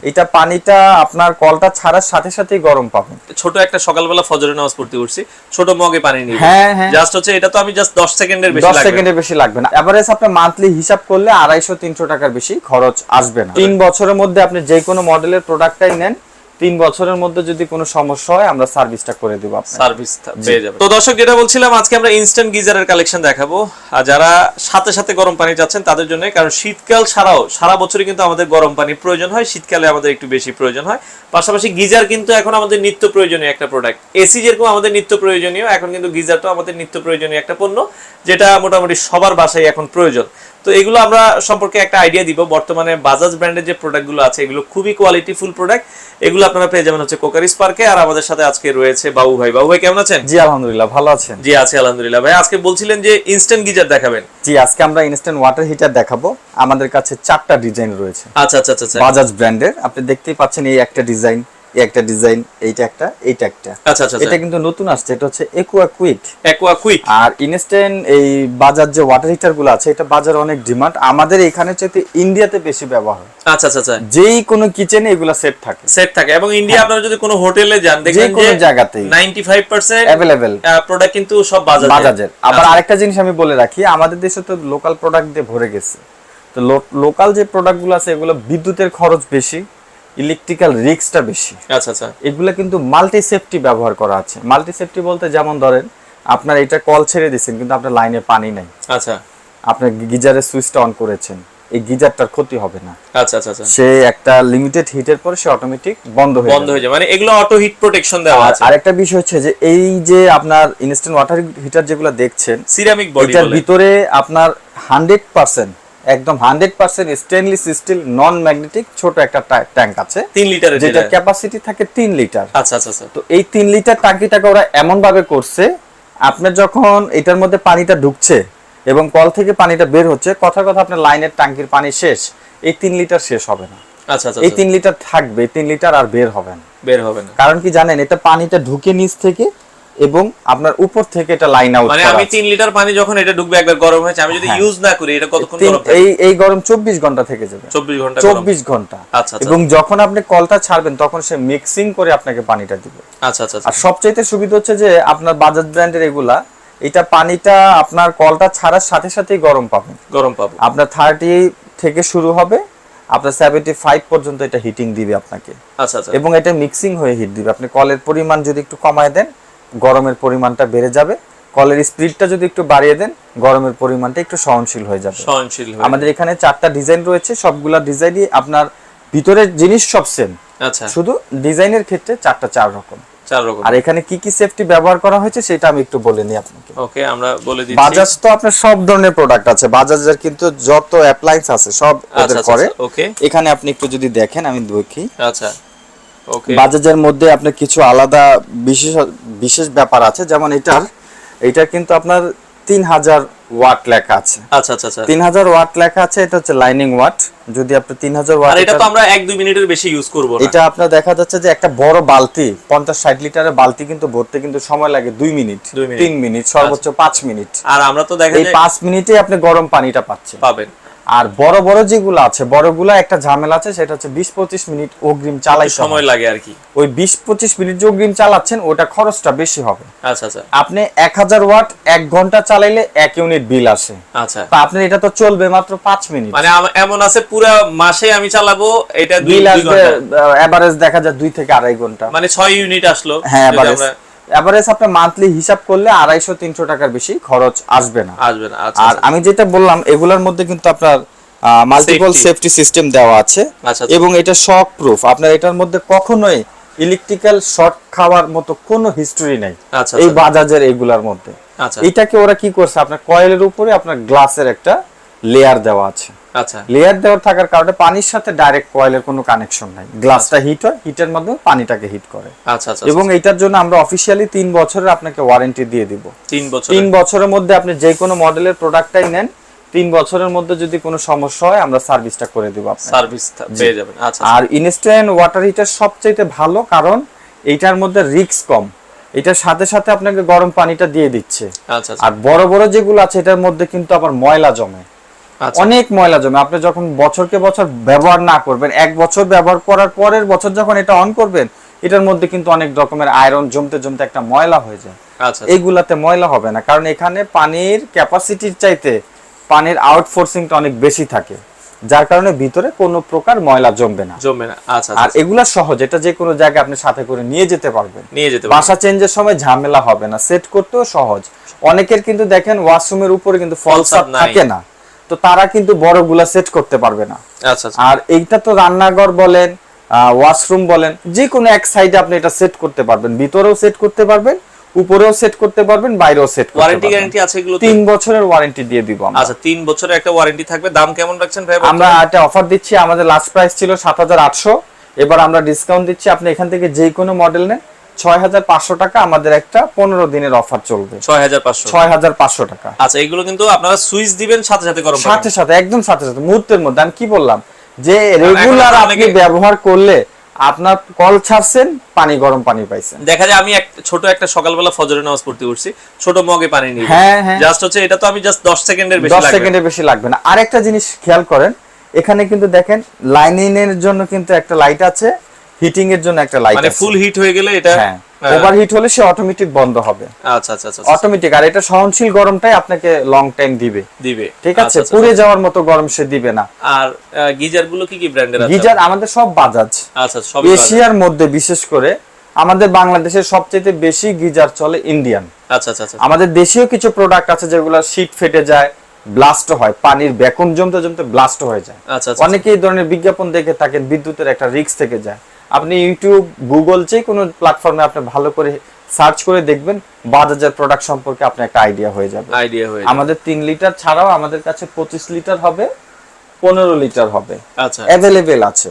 এটা পানিটা আপনার কলটা ছাড়ার সাথে সাথেই গরম পাবেন। ছোট একটা সকালবেলা ফজরের নামাজ পড়তে উঠছি, ছোট মগে পানি নিয়ে হ্যাঁ জাস্ট হচ্ছে এটা তো আমি জাস্ট 10 সেকেন্ডের বেশি 10 সেকেন্ডের বেশি লাগবে না। এভারেজ আপনি মান্থলি হিসাব করলে 250-300 টাকার বেশি খরচ আসবে না। 3 বছরের মধ্যে আপনি যে কোনো মডেলের প্রোডাক্টটাই নেন, 3 বছরের মধ্যে যদি কোনো সমস্যা হয় আমরা সার্ভিসটা করে দেব, আপনাকে সার্ভিস পেয়ে যাবেন। তো দর্শক, যেটা বলছিলাম, আজকে আমরা ইনস্ট্যান্ট গিজারের কালেকশন দেখাবো। আর যারা সাথে সাথে গরম পানি চাচ্ছেন তাদের জন্য, কারণ শীতকাল ছাড়াও সারা বছরই কিন্তু আমাদের গরম পানির প্রয়োজন হয়, শীতকালে আমাদের একটু বেশি প্রয়োজন হয়। পাশাপাশি গিজার কিন্তু এখন আমাদের নিত্য প্রয়োজনীয় একটা প্রোডাক্ট। এসি যেরকম আমাদের নিত্য প্রয়োজনীয়, এখন কিন্তু গিজারটাও আমাদের নিত্য প্রয়োজনীয় একটা পণ্য, যেটা মোটামুটি সবার বাসায় এখন প্রয়োজন। তো এগুলো আমরা সম্পর্কে একটা আইডিয়া দিব। বর্তমানে বাজাজ ব্র্যান্ডের যে প্রোডাক্টগুলো আছে এগুলো খুবই কোয়ালিটিফুল প্রোডাক্ট। এগুলো আপনারা পেয়ে যাবেন হচ্ছে কোকারিস পার্কে। আর আমাদের সাথে আজকে রয়েছে বাবু ভাই। বাবু ভাই কেমন আছেন? জি আলহামদুলিল্লাহ, ভালো আছেন? জি আছি আলহামদুলিল্লাহ। ভাই আজকে বলছিলেন যে ইনস্ট্যান্ট গিজার দেখাবেন। জি, আজকে আমরা ইনস্ট্যান্ট ওয়াটার হিটার দেখাবো। আমাদের কাছে 4টা ডিজাইন রয়েছে। আচ্ছা আচ্ছা আচ্ছা, বাজাজ ব্র্যান্ডের। আপনি দেখতেই পাচ্ছেন, এই একটা ডিজাইন, এই একটা ডিজাইন, এইটা একটা, এইটা একটা। আচ্ছা আচ্ছা, এটা কিন্তু নতুন আসছে, এটা হচ্ছে একুয়া কুইক। Aqua quick. আর ইনস্ট্যান্ট এই বাজাজ যে ওয়াটার হিটার গুলো আছে, এটা বাজারে অনেক ডিমান্ড। আমাদের এখানে চাইতে ইন্ডিয়াতে বেশি ব্যবহার হয়। আচ্ছা আচ্ছা আচ্ছা, যেই কোনো কিচেনে এগুলা সেট থাকে, এবং ইন্ডিয়া আপনারা যদি কোনো হোটেলে যান দেখবেন যে কোনো জায়গাতেই 95% अवेलेबल প্রোডাক্ট কিন্তু সব বাজাজের। আবার আরেকটা জিনিস আমি বলে রাখি, আমাদের দেশে তো লোকাল প্রোডাক্ট দিয়ে ভরে গেছে। তো লোকাল যে প্রোডাক্ট গুলো আছে এগুলো বিদ্যুতের খরচ বেশি, ইলেকট্রিক্যাল রিস্কটা বেশি। আচ্ছা আচ্ছা, এগুলা কিন্তু মাল্টি সেফটি ব্যবহার করা আছে। মাল্টি সেফটি বলতে যেমন ধরেন আপনার এটা কল ছেড়ে দিয়েছেন কিন্তু আপনার লাইনে পানি নাই, আচ্ছা, আপনার গিজারের সুইচটা অন করেছেন, এই গিজারটার ক্ষতি হবে না। আচ্ছা আচ্ছা আচ্ছা, সে একটা লিমিটেড হিটের পর সে অটোমেটিক বন্ধ হয়ে যায়। মানে এগুলো অটো হিট প্রোটেকশন দেওয়া আছে। আর একটা বিষয় হচ্ছে যে এই যে আপনার ইনস্ট্যান্ট ওয়াটার হিটার যেগুলো দেখছেন, সিরামিক বডি, এটার ভিতরে আপনার 100% একদম 100% স্টেনলেস স্টিল নন ম্যাগনেটিক ছোট একটা ট্যাঙ্ক আছে 3 লিটারের, যেটা ক্যাপাসিটি থাকে 3 লিটার। আচ্ছা আচ্ছা আচ্ছা, তো এই 3 লিটার ট্যাঙ্কিটাকে ওরা এমন ভাবে করছে, আপনার যখন এটার মধ্যে পানিটা ঢুকছে এবং কল থেকে পানিটা বের হচ্ছে, কথা আপনার লাইনের ট্যাঙ্কির পানি শেষ, এই 3 লিটার শেষ হবে না। আচ্ছা আচ্ছা, এই 3 লিটার থাকবে, 3 লিটার আর বের হবে না। কারণ কি জানেন, এটা পানিটা ঢুকে নিচ থেকে এবং আপনার উপর থেকে এটা লাইন আউট মানে আমি 3 লিটার পানি যখন এটা ঢুকবে একবার গরম হয়েছে, আমি যদি ইউজ না করি এটা কতক্ষণ গরম থাকে? এই গরম 24 ঘন্টা থেকে যাবে। 24 ঘন্টা। আচ্ছা আচ্ছা, এবং যখন আপনি কলটা ছাড়বেন তখন সে মিক্সিং করে আপনাকে পানিটা দিবে। আচ্ছা আচ্ছা, আর সবচেয়ে সুবিধা হচ্ছে যে আপনার বাজাজ ব্র্যান্ডের এগুলা, এটা পানিটা আপনার কলটা ছাড়ার সাথে সাথেই গরম পাবেন। আপনার 30 থেকে শুরু হবে, আপনার 75 পর্যন্ত এটা হিটিং দিবে আপনাকে। আচ্ছা আচ্ছা, এবং এটা মিক্সিং হয়ে হিট দিবে। আপনি কলের পরিমাণ যদি একটু কমায় দেন, গরমের পরিমাণটা বেড়ে যাবে। কলের স্পিডটা যদি একটু বাড়িয়ে দেন, গরমের পরিমাণটা একটু সহনশীল হয়ে যাবে। আমাদের এখানে 4টা ডিজাইন রয়েছে, সবগুলা ডিজাইনই আপনার ভিতরের জিনিস সব সেম। আচ্ছা, শুধু ডিজাইনের ক্ষেত্রে 4 রকম। আর এখানে কি কি সেফটি ব্যবহার করা হয়েছে সেটা আমি একটু বলে নিই আপনাকে। ওকে, আমরা বলে দিচ্ছি। বাজাজ তো আপনার সব ধরনের প্রোডাক্ট আছে, বাজাজের কিন্তু যত অ্যাপ্লায়েন্স আছে সব ওদের করে। ওকে, এখানে আপনি একটু যদি দেখেন, আমি দেখি। আচ্ছা, ওকে, বাজাজের মধ্যে আপনার কিছু আলাদা বিশেষ ব্যাপার আছে, যেমন এটার কিন্তু আপনার 3000 ওয়াট লেখা আছে। আচ্ছা আচ্ছা আচ্ছা, 3000 ওয়াট লেখা আছে। এটা হচ্ছে লাইনিং ওয়াট। যদি আপনি 3000 ওয়াট, আর এটা তো আমরা 1-2 মিনিটের বেশি ইউজ করব না। এটা আপনার দেখা যাচ্ছে যে একটা বড় বালতি 50-60 লিটারের বালতি কিন্তু ভরতে কিন্তু সময় লাগে 2 মিনিট, 3 মিনিট, সর্বোচ্চ 5 মিনিট। আর আমরা তো দেখা যায় এই 5 মিনিটে আপনি গরম পানিটা পাবেন। আর বড় যেগুলো আছে, বড়গুলা একটা ঝামেলা আছে, সেটা হচ্ছে 20-25 মিনিট অগ্রিম চালাইতে সময় লাগে আর কি। ওই 20-25 মিনিট যে অগ্রিম চালাচ্ছেন ওটা খরচটা বেশি হবে। আচ্ছা আচ্ছা, আপনি 1000 ওয়াট 1 ঘন্টা চালাইলে 1 ইউনিট বিল আসে। আচ্ছা, তো আপনি এটা তো চলবে মাত্র 5 মিনিট। মানে এমন আছে পুরো মাসে আমি চালাবো, এটা 2 ঘন্টা এভারেজ দেখা যায় 2 থেকে 2.5 ঘন্টা, মানে 6 ইউনিট আসলো। হ্যাঁ, এভারেজ আপনি মান্থলি হিসাব করলে 250-300 টাকার বেশি খরচ আসবে না। আচ্ছা, আর আমি যেটা বললাম, এগুলোর মধ্যে কিন্তু আপনার মাল্টিপল সেফটি সিস্টেম দেওয়া আছে এবং এটা শক প্রুফ। আপনার এটার মধ্যে কখনোই ইলেকট্রিক্যাল শর্ট খাওয়ার মতো কোনো হিস্টরি নাই এই বাজাজের এগুলার মধ্যে। এটাকে ওরা কি করছে, আপনার কয়েলের উপরে আপনার গ্লাসের একটা লেয়ার দেওয়া আছে। আচ্ছা, লেয়ার দেওয়ার থাকার কারণে পানির সাথে ডাইরেক্ট কয়েলের কোনো কানেকশন নাই। গ্লাসটা হিট হয়, হিটের মাধ্যমে পানিটাকে হিট করে। আচ্ছা আচ্ছা, এবং এটার জন্য আমরা অফিশিয়ালি 3 বছরের আপনাকে ওয়ারেন্টি দিয়ে দিব। 3 বছরের মধ্যে আপনি যে কোনো মডেলের প্রোডাক্টটাই নেন, 3 বছরের মধ্যে যদি কোনো সমস্যা হয় আমরা সার্ভিসটা করে দেব, আপনাকে সার্ভিস পেয়ে যাবেন। আচ্ছা, আর ইনস্ট্যান্ট ওয়াটার হিটার সবচেয়ে ভালো, কারণ এইটার মধ্যে রিস্ক কম। এটার সাথে সাথে আপনাকে গরম পানিটা দিয়ে দিচ্ছে। আচ্ছা, আর বড় যেগুলো আছে এটার মধ্যে কিন্তু আবার ময়লা জমে। অনেক ময়লা জমে। আপনি যখন বছরকে বছর ব্যবহার না করবেন, 1 বছর ব্যবহার করার পরের বছর যখন এটা অন করবেন, এটার মধ্যে কিন্তু অনেক রকমের আয়রন জমতে জমতে একটা ময়লা হয়ে যায়। এইগুলাতে ময়লা হবে না, কারণ এখানে পানির ক্যাপাসিটির চাইতে পানির আউটফোর্সিংটা অনেক বেশি থাকে, যার কারণে ভিতরে কোনো প্রকার ময়লা জমবে না। আর এগুলা সহজ, এটা যে কোনো জায়গায় আপনি সাথে করে নিয়ে যেতে পারবেন। বাসা চেঞ্জের সময় ঝামেলা হবে না, সেট করতেও সহজ। অনেকের কিন্তু দেখেন ওয়াশরুমের উপরে কিন্তু ফলস আপ থাকে না, তো তারা কিন্তু বড়গুলা সেট করতে পারবে না। আর এইটা তো রান্নাঘর বলেন, ওয়াশরুম বলেন, যে কোনো এক সাইডে আপনি এটা সেট করতে পারবেন, ভিতরেও সেট করতে পারবেন, উপরেও সেট করতে পারবেন, বাইরেও সেট করতে পারবেন। ওয়ারেন্টি গ্যারান্টি আছে এগুলো? 3 বছরের ওয়ারেন্টি দিয়ে দিব আমরা। আচ্ছা, 3 বছরের একটা ওয়ারেন্টি থাকবে। দাম কেমন রাখছেন ভাই? আমরা এটা অফার দিচ্ছি, আমাদের লাস্ট প্রাইস ছিল 7800, এবার আমরা ডিসকাউন্ট দিচ্ছি। আপনি এখান থেকে যে কোনো মডেল নেন 6500 টাকা, আমাদের একটা 15 দিনের অফার চলবে। 6500 টাকা। আচ্ছা, এগুলো কিন্তু আপনারা সুইচ দিবেন সাথে সাথে গরম পানি? সাথে সাথে, একদম সাথে সাথে, মুহূর্তের মধ্যে। আমি কি বললাম যে রেগুলার আপনি ব্যবহার করলে আপনার কল ছাড়ছেন, পানি গরম পানি পাইছেন। দেখা যায় আমি ছোট একটা সকালবেলা ফজরের নামাজ পড়তে উঠছি, ছোট মগে পানি নিয়ে, জাস্ট হচ্ছে এটা তো আমি জাস্ট 10 সেকেন্ডের বেশি লাগবে না। আরেকটা জিনিস খেয়াল করেন, এখানে কিন্তু দেখেন লাইনিং এর জন্য কিন্তু একটা লাইট আছে, হিটিং এর জন্য একটা লাইট আছে। মানে ফুল হিট হয়ে গেলে এটা ওভারহিট হলে সে অটোমেটিক বন্ধ হবে। আচ্ছা আচ্ছা আচ্ছা, অটোমেটিক। আর এটা সহনশীল গরমটাই আপনাকে লং টাইম দিবে। ঠিক আছে, পুড়ে যাওয়ার মতো গরম সে দিবে না। আর গিজার গুলো কি কি ব্র্যান্ডের আছে? গিজার আমাদের সব বাজাজ। আচ্ছা, সব এশিয়ার মধ্যে বিশেষ করে আমাদের বাংলাদেশের সবচেয়ে বেশি গিজার চলে ইন্ডিয়ান। আচ্ছা আচ্ছা আচ্ছা। আমাদের দেশীয় কিছু প্রোডাক্ট আছে যেগুলো শীত ফেটে যায়, ব্লাস্ট হয়, পানির ভ্যাকুয়াম জমতে জমতে ব্লাস্ট হয়ে যায়। অনেকে এই ধরনের বিজ্ঞাপন দেখে থাকেন, বিদ্যুতের একটা রিস্ক থেকে যায়। আপনি ইউটিউব, গুগল, যে কোনো প্ল্যাটফর্মে আপনি ভালো করে সার্চ করে দেখবেন, বাজাজের প্রোডাক্ট সম্পর্কে আপনার একটা আইডিয়া হয়ে যাবে। আমাদের 3 লিটার ছাড়াও আমাদের কাছে 25 লিটার হবে, 15 লিটার হবে। আচ্ছা, অ্যাভেলেবেল আছে।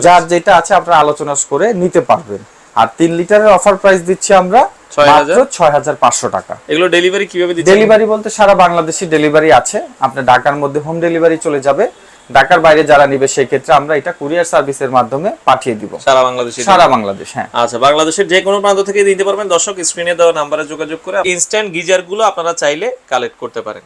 যার যেটা আছে আপনারা আলোচনা করে নিতে পারবেন। আর 3 লিটারের অফার প্রাইস দিচ্ছি আমরা মাত্র 6500 টাকা। এগুলো ডেলিভারি কিভাবে দিচ্ছেন? ডেলিভারি বলতে সারা বাংলাদেশে ডেলিভারি আছে। আপনার ঢাকার মধ্যে হোম ডেলিভারি চলে যাবে, ঢাকার বাইরে যারা নিবে সেই ক্ষেত্রে আমরা এটা কুরিয়ার সার্ভিসের মাধ্যমে পাঠিয়ে দিব সারা বাংলাদেশ। হ্যাঁ, আচ্ছা, বাংলাদেশের যে কোনো প্রান্ত থেকে দিতে পারবেন। দর্শক, স্ক্রিনে দেওয়া নম্বরে যোগাযোগ করে ইনস্ট্যান্ট গিজার গুলো আপনারা চাইলে কালেক্ট করতে পারেন।